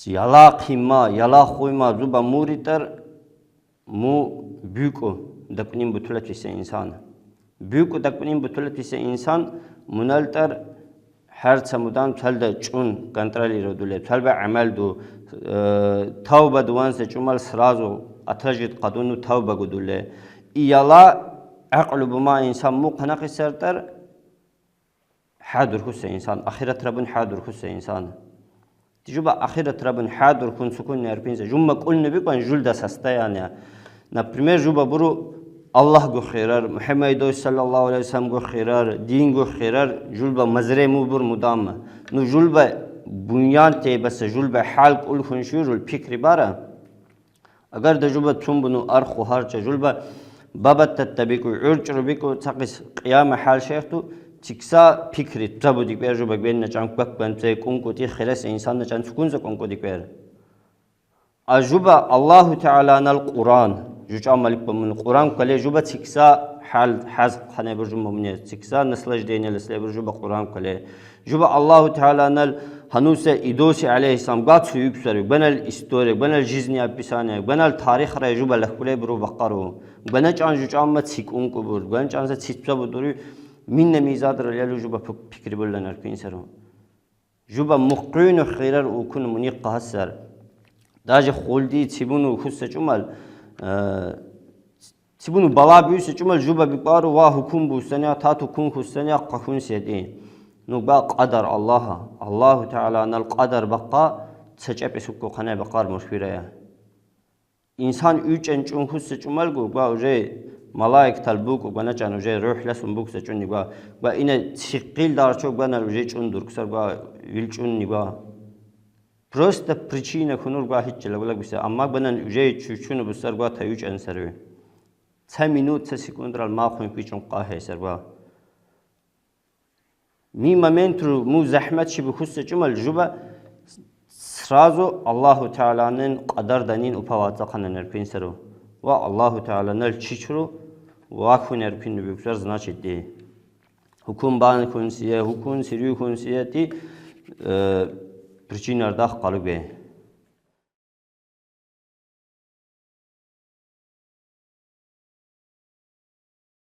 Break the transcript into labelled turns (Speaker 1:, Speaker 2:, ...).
Speaker 1: Яла қима, яла хуйма зуба муритар му büyük daknin butulat ise insan. Büyük daknin butulat ise insan munaltar her samudan thalda çun kontrol rodule thalba amel do tavba duan se çumal srazo atrajit qadunu tavba gudule iyala aqlu buma insan mu qanaq sertar hadur husse insan ahiret rabbin hadur husse insan تجوب آخرت ربنا حاضر كن سكون نربينزه جمع كل نبي كان جلد سستا يعني نبرمير جوبا برو الله جو خيرار محمد صلى الله عليه وسلم جو خيرار دين جو خيرار جلبا مزرعه مو بر مدام نو جلبا بنيان تي بس جلبا حال كل خنشور جل فكر بارا اگر دجوبا تون بنو ارخ و هرچ جلبا بابا تتبيكو عرچ ربيكو تقس قيام حال شيخ تو تكسا فكري تابو ديك بير جوبا بين نجان بك بنت كونكو تي خلاص انسان نجان سكون ز كونكو ديك بير اجوبا الله تعالى ان القران جوجا مالك من القران كله جوبا تكسا حال حزب خنا برجم من تكسا نسلج دين الاسلام برجوبا قران كله جوبا الله تعالى ان هنوس ادوس عليه السلام قات يكسر بن الاستوري بن الجزني ابيسانه بن التاريخ را جوبا لكله برو بقرو بن جان جوجا ما تسيكون كبر بن جان تسيتسا بدوري من ميزاد رجال جوبا فكر بلنا البينسرو جوبا مقرن خيرر وكن منيق هسر داج خولدي تبونو خص جمل تبونو بلا بيوس جمل جوبا بقارو وا حكم بوسنيا تاتو كون خصنيا قخون سيدي نو با قدر الله تعالى ان القدر بقى تسجب سكو خنا بقار مشفيره انسان 3 انچون خص جمل گو با اوجه ملاك تلبوك وبنا جانو جاي روح لسون بوك سجوني با إنا تشقيل دار شو بنا لوجي چون دركسر با يلچوني با просто причина خنور با هيچ لولا بس أما بنا لوجي چون بسر با تيوج أنسروي 3 минут 3 секунд رال ما خوين بيچون قاه سر با مي моменту مو زحمت شي بخص جمل جوبا сразу الله تعالى نن قدر دنين وبواتق خنن بينسرو والله تعالى نل چيچرو واكون يركن بيكسر значит دي حكم بان كونسيه حكم سيريو كونسيه تي причинарда قالب